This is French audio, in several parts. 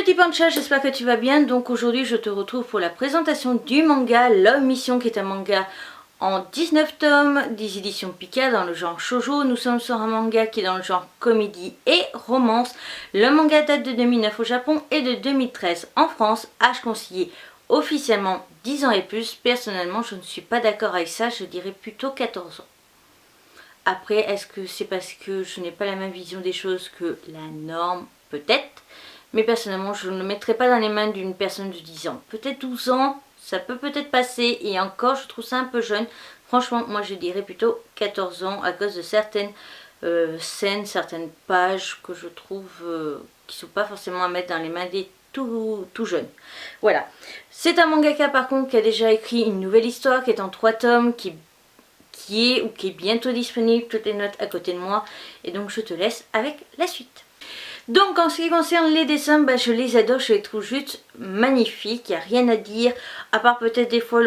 petit Pancha, j'espère que tu vas bien. Donc aujourd'hui je te retrouve pour la présentation du manga Love Mission, qui est un manga en 19 tomes, des éditions Pika dans le genre shoujo. Nous sommes sur un manga qui est dans le genre comédie et romance. Le manga date de 2009 au Japon et de 2013 en France. Âge conseillé officiellement 10 ans et plus. Personnellement je ne suis pas d'accord avec ça, je dirais plutôt 14 ans. Après, est-ce que c'est parce que je n'ai pas la même vision des choses que la norme? Peut-être. Mais personnellement, je ne le mettrai pas dans les mains d'une personne de 10 ans. Peut-être 12 ans, ça peut peut-être passer. Et encore, je trouve ça un peu jeune. Franchement, moi je dirais plutôt 14 ans à cause de certaines scènes, certaines pages que je trouve qui ne sont pas forcément à mettre dans les mains des tout jeunes. Voilà. C'est un mangaka par contre qui a déjà écrit une nouvelle histoire qui est en 3 tomes, qui est bientôt disponible. Toutes les notes à côté de moi. Et donc je te laisse avec la suite. Donc en ce qui concerne les dessins, je les adore, je les trouve juste magnifiques, il n'y a rien à dire, à part peut-être des fois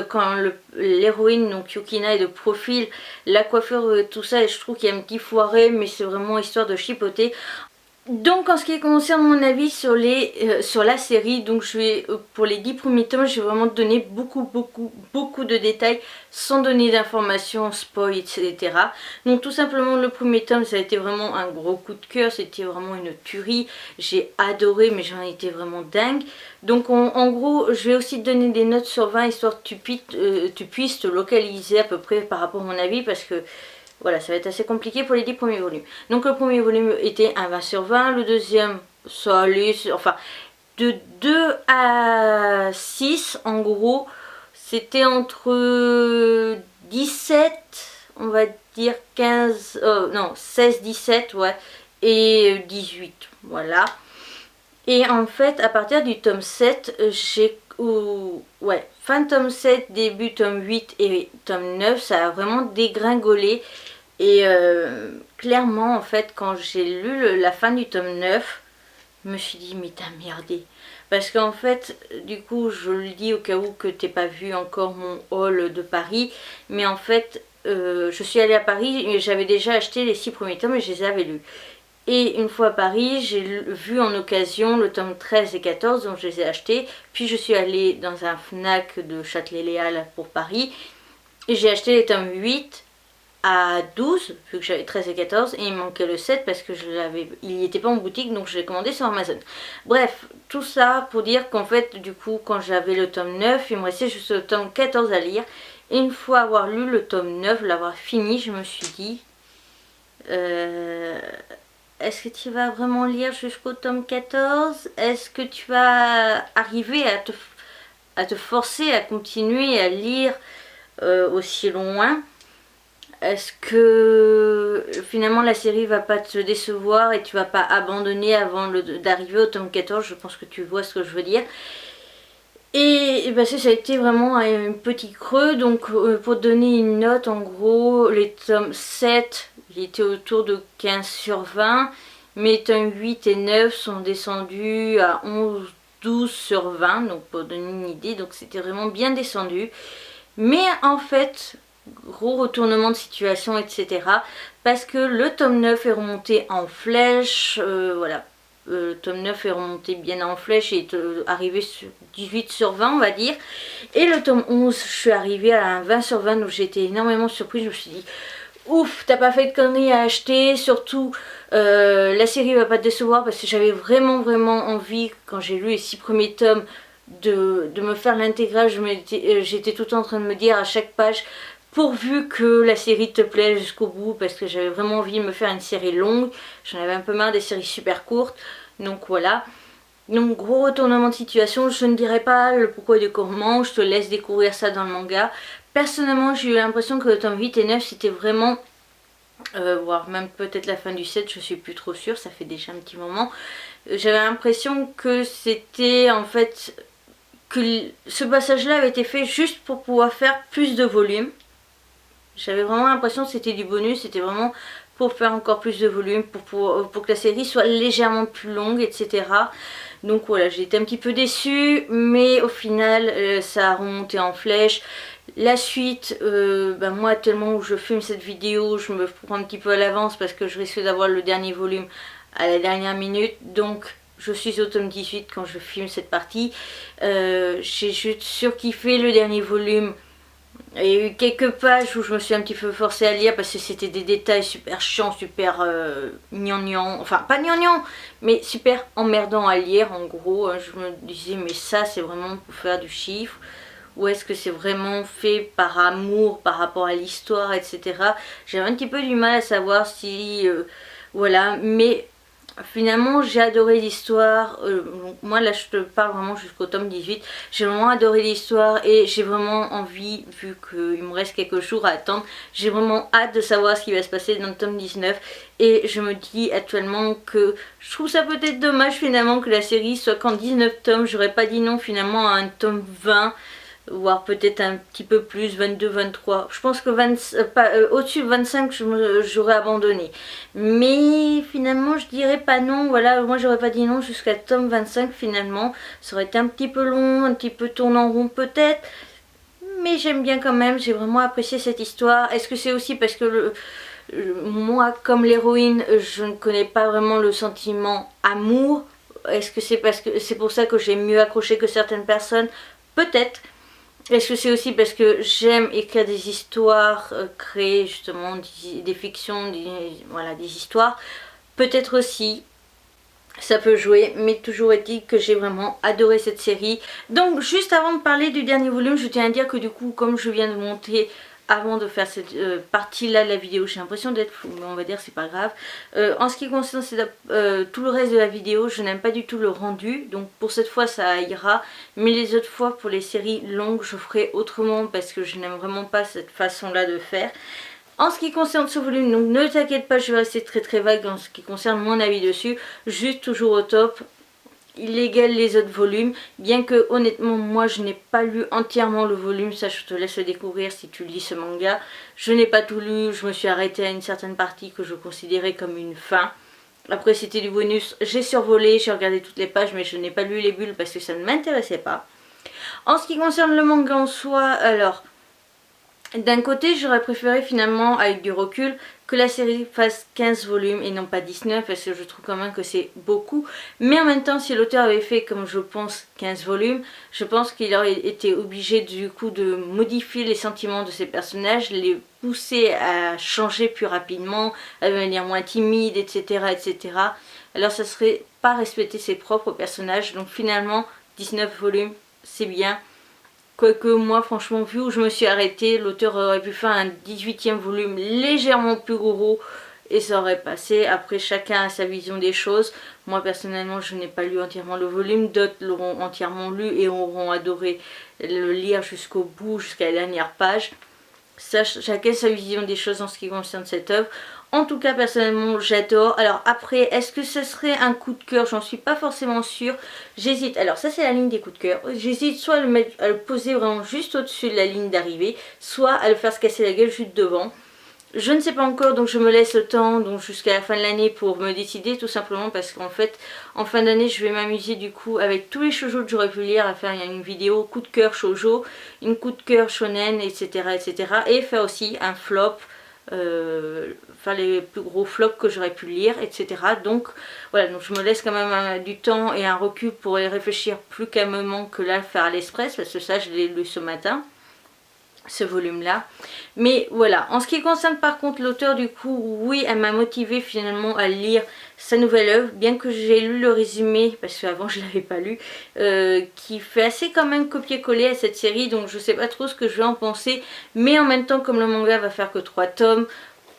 quand l'héroïne, donc Yukina, est de profil, la coiffure, tout ça, et je trouve qu'il y a un petit foiré, mais c'est vraiment histoire de chipoter. Donc en ce qui concerne mon avis sur la série, donc je vais pour les 10 premiers tomes, je vais vraiment te donner beaucoup de détails sans donner d'informations, spoil, etc. Donc tout simplement le premier tome, ça a été vraiment un gros coup de cœur, c'était vraiment une tuerie, j'ai adoré, mais j'en étais vraiment dingue. Donc en gros, je vais aussi te donner des notes sur 20 histoire que tu puisses te localiser à peu près par rapport à mon avis, parce que voilà, ça va être assez compliqué pour les 10 premiers volumes. Donc le premier volume était un 20 sur 20, le deuxième, ça allait, enfin, de 2 à 6, en gros, c'était entre 17, on va dire 15, non, 16, 17, ouais, et 18, voilà. Et en fait, à partir du tome 7, fin tome 7, début tome 8 et tome 9, ça a vraiment dégringolé. Et clairement, en fait, quand j'ai lu la fin du tome 9, je me suis dit, mais t'as merdé. Parce qu'en fait, du coup, je le dis au cas où que t'aies pas vu encore mon haul de Paris, mais en fait, je suis allée à Paris et j'avais déjà acheté les 6 premiers tomes et je les avais lus. Et une fois à Paris, j'ai vu en occasion le tome 13 et 14, donc je les ai achetés. Puis je suis allée dans un Fnac de Châtelet-Léal pour Paris et j'ai acheté les tomes 8 à 12, vu que j'avais 13 et 14, et il manquait le 7 parce que il n'y était pas en boutique, donc je l'ai commandé sur Amazon. Bref, tout ça pour dire qu'en fait, du coup, quand j'avais le tome 9, il me restait juste le tome 14 à lire. Et une fois avoir lu le tome 9, l'avoir fini, je me suis dit, est-ce que tu vas vraiment lire jusqu'au tome 14? Est-ce que tu vas arriver à te forcer à continuer à lire aussi loin? Est-ce que finalement la série va pas te décevoir et tu vas pas abandonner avant d'arriver au tome 14? Je pense que tu vois ce que je veux dire. Et ça a été vraiment un petit creux. Donc pour donner une note, en gros, les tomes 7, il était autour de 15 sur 20. Mais les tomes 8 et 9 sont descendus à 11, 12 sur 20. Donc pour donner une idée, donc c'était vraiment bien descendu. Mais en fait, gros retournement de situation, etc. Parce que le tome 9 est remonté en flèche, voilà. Le tome 9 est remonté bien en flèche et est arrivé sur 18 sur 20, on va dire. Et le tome 11, je suis arrivée à un 20 sur 20, donc j'ai été énormément surprise. Je me suis dit, ouf, t'as pas fait de conneries à acheter, surtout la série va pas te décevoir, parce que j'avais vraiment envie, quand j'ai lu les 6 premiers tomes, de me faire l'intégrale. J'étais tout en train de me dire à chaque page, pourvu que la série te plaît jusqu'au bout, parce que j'avais vraiment envie de me faire une série longue. J'en avais un peu marre des séries super courtes. Donc voilà. Donc gros retournement de situation. Je ne dirais pas le pourquoi et du comment. Je te laisse découvrir ça dans le manga. Personnellement, j'ai eu l'impression que le tome 8 et 9 c'était vraiment... voire même peut-être la fin du 7, je suis plus trop sûre. Ça fait déjà un petit moment. J'avais l'impression que c'était en fait... que ce passage-là avait été fait juste pour pouvoir faire plus de volume. J'avais vraiment l'impression que c'était du bonus, c'était vraiment pour faire encore plus de volume, pour que la série soit légèrement plus longue, etc. Donc voilà, j'ai été un petit peu déçue, mais au final, ça a remonté en flèche. La suite, moi actuellement où je filme cette vidéo, je me prends un petit peu à l'avance parce que je risque d'avoir le dernier volume à la dernière minute. Donc je suis au tome 18 quand je filme cette partie. J'ai juste surkiffé le dernier volume. Il y a eu quelques pages où je me suis un petit peu forcée à lire parce que c'était des détails super chiants, super gnangnan, enfin pas gnangnan, mais super emmerdant à lire en gros. Je me disais mais ça c'est vraiment pour faire du chiffre ou est-ce que c'est vraiment fait par amour par rapport à l'histoire, etc. J'avais un petit peu du mal à savoir si... voilà, mais... Finalement j'ai adoré l'histoire, moi là je te parle vraiment jusqu'au tome 18, j'ai vraiment adoré l'histoire et j'ai vraiment envie, vu qu'il me reste quelques jours à attendre, j'ai vraiment hâte de savoir ce qui va se passer dans le tome 19 et je me dis actuellement que je trouve ça peut-être dommage finalement que la série soit qu'en 19 tomes, j'aurais pas dit non finalement à un tome 20, voire peut-être un petit peu plus, 22, 23. Je pense que au-dessus de 25, j'aurais abandonné. Mais finalement, je dirais pas non. Voilà, moi j'aurais pas dit non jusqu'à tome 25 finalement. Ça aurait été un petit peu long, un petit peu tournant rond peut-être. Mais j'aime bien quand même, j'ai vraiment apprécié cette histoire. Est-ce que c'est aussi parce que moi, comme l'héroïne, je ne connais pas vraiment le sentiment amour? Est-ce que c'est parce que c'est pour ça que j'ai mieux accroché que certaines personnes? Peut-être. Est-ce que c'est aussi parce que j'aime écrire des histoires, créer justement des fictions, voilà, des histoires? Peut-être aussi, ça peut jouer, mais toujours est-il que j'ai vraiment adoré cette série. Donc juste avant de parler du dernier volume, je tiens à dire que du coup, comme je viens de monter avant de faire cette partie-là de la vidéo, j'ai l'impression d'être floue, mais on va dire c'est pas grave. En ce qui concerne tout le reste de la vidéo, je n'aime pas du tout le rendu, donc pour cette fois ça ira, mais les autres fois pour les séries longues, je ferai autrement parce que je n'aime vraiment pas cette façon-là de faire. En ce qui concerne ce volume, donc ne t'inquiète pas, je vais rester très vague en ce qui concerne mon avis dessus, juste toujours au top. Il égale les autres volumes, bien que honnêtement moi je n'ai pas lu entièrement le volume, ça je te laisse le découvrir si tu lis ce manga. Je n'ai pas tout lu, je me suis arrêtée à une certaine partie que je considérais comme une fin. Après c'était du bonus, j'ai survolé, j'ai regardé toutes les pages mais je n'ai pas lu les bulles parce que ça ne m'intéressait pas. En ce qui concerne le manga en soi, alors... D'un côté, j'aurais préféré finalement, avec du recul, que la série fasse 15 volumes et non pas 19 parce que je trouve quand même que c'est beaucoup. Mais en même temps, si l'auteur avait fait, comme je pense, 15 volumes, je pense qu'il aurait été obligé du coup de modifier les sentiments de ses personnages, les pousser à changer plus rapidement, à devenir moins timide, etc. etc. Alors ça serait pas respecter ses propres personnages. Donc finalement, 19 volumes, c'est bien. Quoique moi franchement vu où je me suis arrêtée, l'auteur aurait pu faire un 18e volume légèrement plus gros et ça aurait passé. Après chacun a sa vision des choses. Moi personnellement je n'ai pas lu entièrement le volume, d'autres l'auront entièrement lu et auront adoré le lire jusqu'au bout, jusqu'à la dernière page. Ça, chacun sa vision des choses en ce qui concerne cette œuvre. En tout cas, personnellement, j'adore. Alors après, est-ce que ce serait un coup de cœur? J'en suis pas forcément sûre. J'hésite. Alors ça, c'est la ligne des coups de cœur. J'hésite soit à le poser vraiment juste au-dessus de la ligne d'arrivée, soit à le faire se casser la gueule juste devant. Je ne sais pas encore, donc je me laisse le temps, donc jusqu'à la fin de l'année pour me décider, tout simplement parce qu'en fait, en fin d'année, je vais m'amuser du coup avec tous les shoujo que j'aurais pu lire, à faire une vidéo coup de cœur shoujo, une coup de cœur shonen, etc., etc. Et faire aussi un flop, enfin les plus gros flops que j'aurais pu lire, etc. Donc voilà, donc je me laisse quand même du temps et un recul pour y réfléchir plus calmement que là, faire à l'express, parce que ça, je l'ai lu ce matin. Ce volume là, mais voilà. En ce qui concerne par contre l'auteur, du coup oui, elle m'a motivée finalement à lire sa nouvelle œuvre, bien que j'ai lu le résumé parce qu'avant je l'avais pas lu, qui fait assez quand même copier-coller à cette série, donc je sais pas trop ce que je vais en penser, mais en même temps comme le manga va faire que 3 tomes,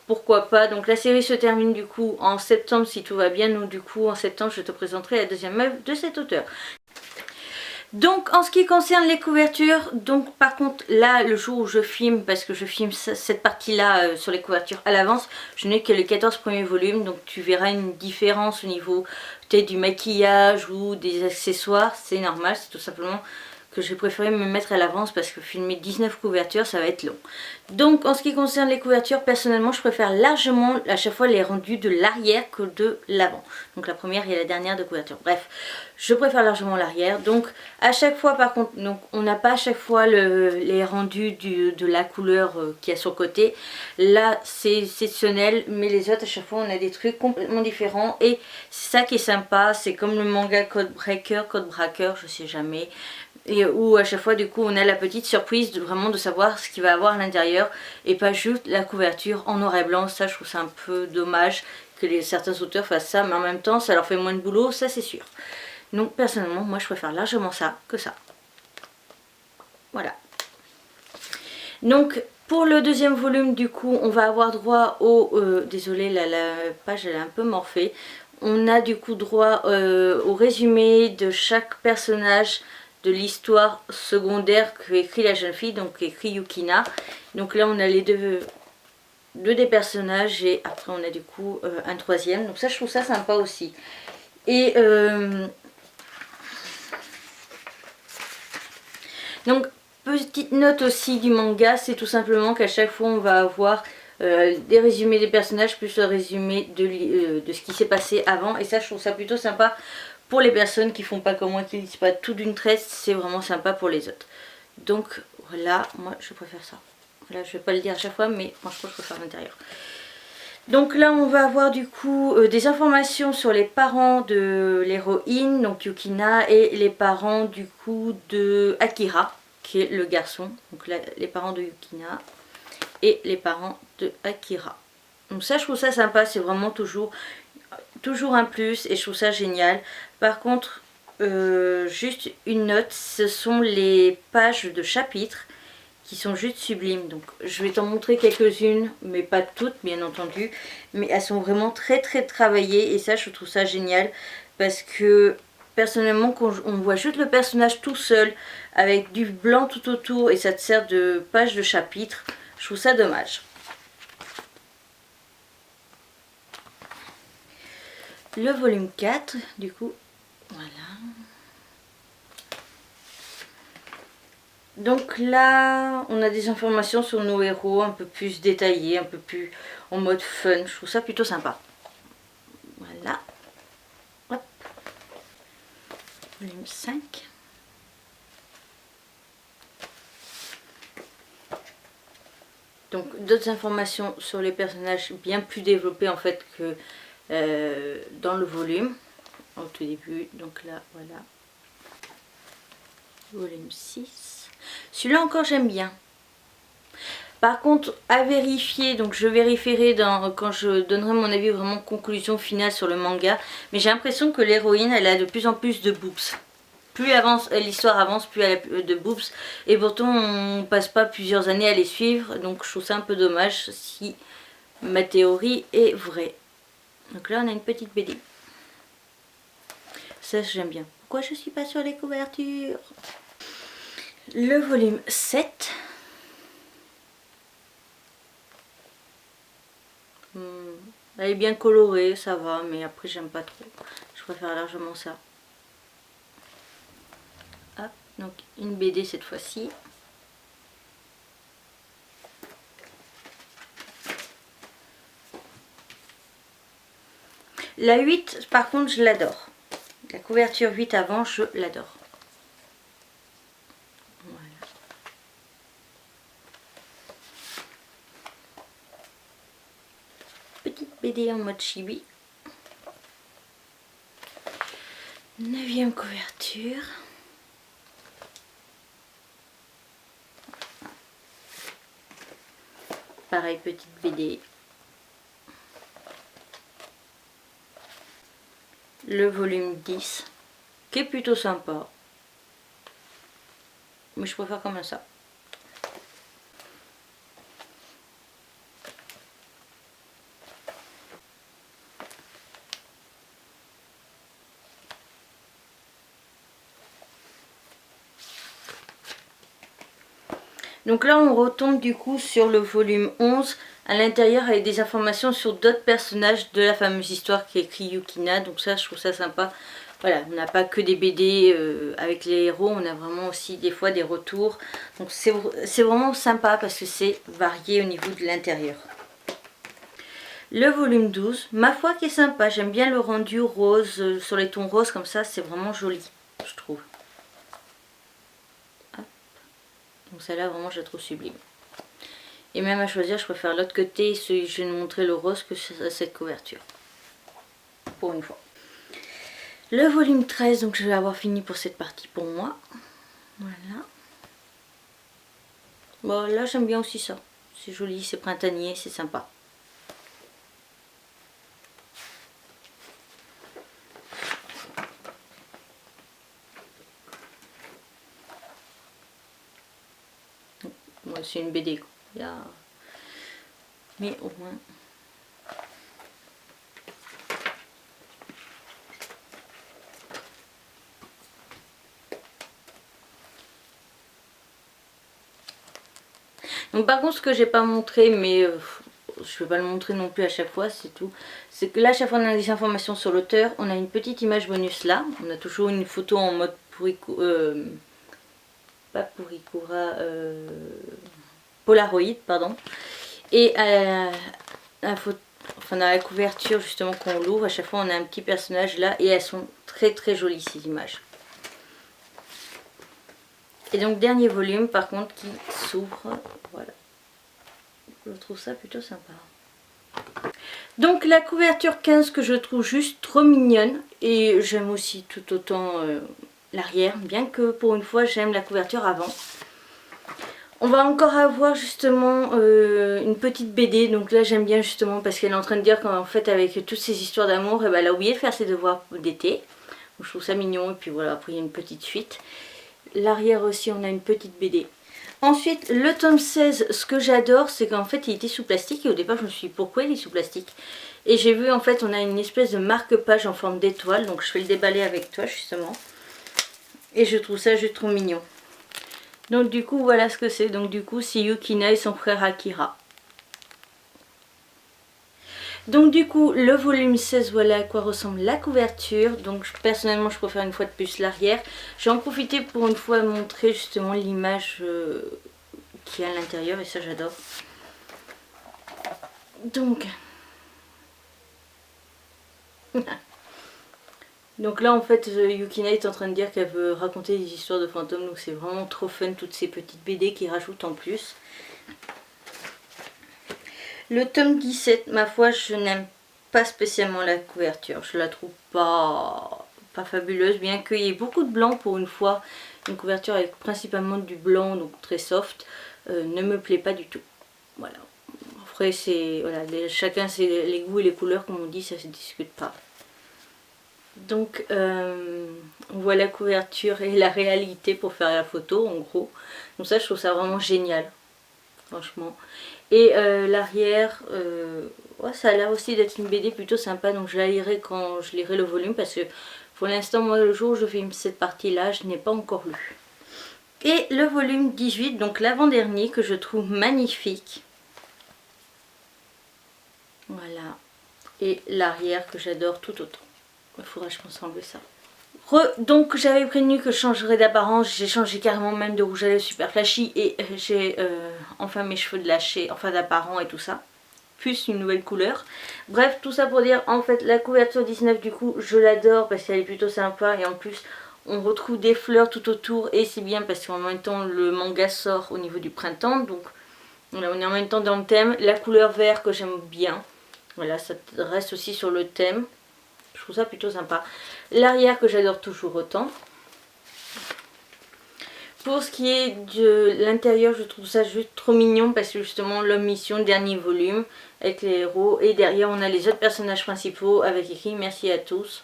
pourquoi pas. Donc la série se termine du coup en septembre si tout va bien, donc du coup en septembre je te présenterai la deuxième œuvre de cet auteur. Donc en ce qui concerne les couvertures, donc par contre là le jour où je filme, parce que je filme cette partie là sur les couvertures à l'avance, je n'ai que les 14 premiers volumes, donc tu verras une différence au niveau peut-être du maquillage ou des accessoires, c'est normal, c'est tout simplement que j'ai préféré me mettre à l'avance parce que filmer 19 couvertures ça va être long. Donc en ce qui concerne les couvertures, personnellement je préfère largement à chaque fois les rendus de l'arrière que de l'avant. Donc la première et la dernière de couverture. Bref, je préfère largement l'arrière. Donc à chaque fois par contre, donc, on n'a pas à chaque fois les rendus de la couleur qu'il y a sur le côté. Là c'est exceptionnel, mais les autres à chaque fois on a des trucs complètement différents et c'est ça qui est sympa. C'est comme le manga Codebreaker, je sais jamais. Et où à chaque fois du coup on a la petite surprise vraiment de savoir ce qu'il va avoir à l'intérieur et pas juste la couverture en noir et blanc. Ça je trouve ça un peu dommage que certains auteurs fassent ça, mais en même temps ça leur fait moins de boulot, ça c'est sûr. Donc personnellement moi je préfère largement ça que ça. Voilà. Donc pour le deuxième volume du coup on va avoir droit au... désolé la page elle est un peu morphée. On a du coup droit au résumé de chaque personnage de l'histoire secondaire que écrit la jeune fille, donc écrit Yukina. Donc là on a les deux des personnages et après on a du coup un troisième. Donc ça je trouve ça sympa aussi. Et donc petite note aussi du manga, c'est tout simplement qu'à chaque fois on va avoir des résumés des personnages plus le résumé de ce qui s'est passé avant. Et ça je trouve ça plutôt sympa. Pour les personnes qui font pas comme moi, qui lisent pas tout d'une traite, c'est vraiment sympa pour les autres. Donc voilà, moi je préfère ça. Voilà, je vais pas le dire à chaque fois, mais franchement je préfère l'intérieur. Donc là on va avoir du coup des informations sur les parents de l'héroïne, donc Yukina, et les parents du coup de Akira, qui est le garçon. Donc là les parents de Yukina et les parents de Akira. Donc ça je trouve ça sympa, c'est vraiment toujours un plus et je trouve ça génial. Par contre juste une note, ce sont les pages de chapitres qui sont juste sublimes. Donc je vais t'en montrer quelques-unes, mais pas toutes bien entendu, mais elles sont vraiment très travaillées et ça je trouve ça génial parce que personnellement quand on voit juste le personnage tout seul avec du blanc tout autour et ça te sert de page de chapitre, je trouve ça dommage. Le volume 4 du coup, voilà. Donc là on a des informations sur nos héros un peu plus détaillées, un peu plus en mode fun, je trouve ça plutôt sympa. Voilà. Hop. Volume 5. Donc d'autres informations sur les personnages bien plus développées en fait que dans le volume au tout début. Donc là voilà, volume 6. Celui-là encore j'aime bien. Par contre à vérifier, donc je vérifierai quand je donnerai mon avis vraiment conclusion finale sur le manga, mais j'ai l'impression que l'héroïne elle a de plus en plus de boobs. Plus l'histoire avance, plus elle a de boobs, et pourtant on passe pas plusieurs années à les suivre, donc je trouve ça un peu dommage si ma théorie est vraie. Donc là on a une petite BD. Ça j'aime bien. Pourquoi je suis pas sur les couvertures? Le volume 7. Elle est bien colorée, ça va, mais après j'aime pas trop. Je préfère largement ça. Hop, donc une BD cette fois-ci. La 8 par contre je l'adore. La couverture 8 avant je l'adore. Voilà. Petite BD en mode chibi. 9e couverture. Pareil, petite BD. Le volume 10 qui est plutôt sympa, mais je préfère comme ça. Donc là on retombe du coup sur le volume 11 à l'intérieur avec des informations sur d'autres personnages de la fameuse histoire qui est écrit Yukina. Donc ça je trouve ça sympa voilà, on n'a pas que des BD avec les héros, on a vraiment aussi des fois des retours. Donc c'est vraiment sympa parce que c'est varié au niveau de l'intérieur. Le volume 12, ma foi qui est sympa, j'aime bien le rendu rose, sur les tons roses comme ça, c'est vraiment joli, je trouve. Hop. Donc celle-là vraiment je la trouve sublime. Et même à choisir, je préfère l'autre côté, je vais vous montrer le rose que cette couverture. Pour une fois. Le volume 13, donc je vais avoir fini pour cette partie pour moi. Voilà. Bon là j'aime bien aussi ça. C'est joli, c'est printanier, c'est sympa. Moi c'est une BD quoi. Mais au moins... Donc par contre ce que j'ai pas montré, mais je vais pas le montrer non plus à chaque fois, c'est tout. C'est que là à chaque fois on a des informations sur l'auteur, on a une petite image bonus là. On a toujours une photo en mode Polaroid, pardon. Et dans la couverture justement qu'on l'ouvre, à chaque fois on a un petit personnage là et elles sont très jolies ces images. Et donc dernier volume par contre qui s'ouvre, voilà. Je trouve ça plutôt sympa. Donc la couverture 15 que je trouve juste trop mignonne et j'aime aussi tout autant l'arrière, bien que pour une fois j'aime la couverture avant. On va encore avoir justement une petite BD, donc là j'aime bien justement parce qu'elle est en train de dire qu'en fait avec toutes ces histoires d'amour, elle a oublié de faire ses devoirs d'été. Je trouve ça mignon et puis voilà, après il y a une petite suite. L'arrière aussi on a une petite BD. Ensuite le tome 16, ce que j'adore c'est qu'en fait il était sous plastique et au départ je me suis dit pourquoi il est sous plastique. Et j'ai vu en fait on a une espèce de marque-page en forme d'étoile, donc je vais le déballer avec toi justement. Et je trouve ça juste trop mignon. Donc du coup voilà ce que c'est, donc du coup c'est Yukina et son frère Akira. Donc du coup le volume 16, voilà à quoi ressemble la couverture. Donc personnellement je préfère une fois de plus l'arrière. J'ai en profité pour une fois montrer justement l'image qui est à l'intérieur et ça j'adore. Donc... Donc là en fait Yukina est en train de dire qu'elle veut raconter des histoires de fantômes, donc c'est vraiment trop fun toutes ces petites BD qui rajoutent en plus. Le tome 17, ma foi je n'aime pas spécialement la couverture, je la trouve pas fabuleuse, bien qu'il y ait beaucoup de blanc pour une fois. Une couverture avec principalement du blanc, donc très soft, ne me plaît pas du tout. Voilà. Après c'est voilà, chacun c'est les goûts et les couleurs comme on dit, ça se discute pas. Donc on voit la couverture et la réalité pour faire la photo en gros. Donc ça je trouve ça vraiment génial. Franchement. Et l'arrière, ouais, ça a l'air aussi d'être une BD plutôt sympa. Donc je la lirai quand je lirai le volume. Parce que pour l'instant moi le jour où je fais cette partie là je n'ai pas encore lu. Et le volume 18, donc l'avant-dernier que je trouve magnifique. Voilà. Et l'arrière que j'adore tout autant. Il faudra je pense enlever ça. Donc j'avais prévenu que je changerais d'apparence, j'ai changé carrément même de rouge à lèvres super flashy et j'ai enfin mes cheveux de lâcher, enfin d'apparent et tout ça. Plus une nouvelle couleur. Bref, tout ça pour dire en fait la couverture 19 du coup je l'adore parce qu'elle est plutôt sympa et en plus on retrouve des fleurs tout autour et c'est bien parce qu'en même temps le manga sort au niveau du printemps. Donc voilà, on est en même temps dans le thème. La couleur vert que j'aime bien. Voilà, ça reste aussi sur le thème. Je trouve ça plutôt sympa. L'arrière que j'adore toujours autant. Pour ce qui est de l'intérieur, je trouve ça juste trop mignon parce que justement l'homme mission, dernier volume avec les héros. Et derrière on a les autres personnages principaux avec écrit merci à tous.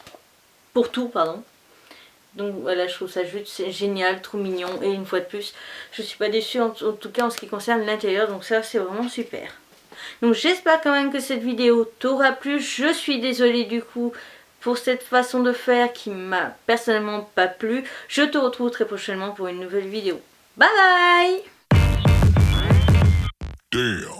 Pour tout, pardon. Donc voilà, je trouve ça juste génial, trop mignon. Et une fois de plus, je suis pas déçue en tout cas en ce qui concerne l'intérieur. Donc ça c'est vraiment super. Donc j'espère quand même que cette vidéo t'aura plu. Je suis désolée du coup pour cette façon de faire qui m'a personnellement pas plu. Je te retrouve très prochainement pour une nouvelle vidéo. Bye bye! Damn.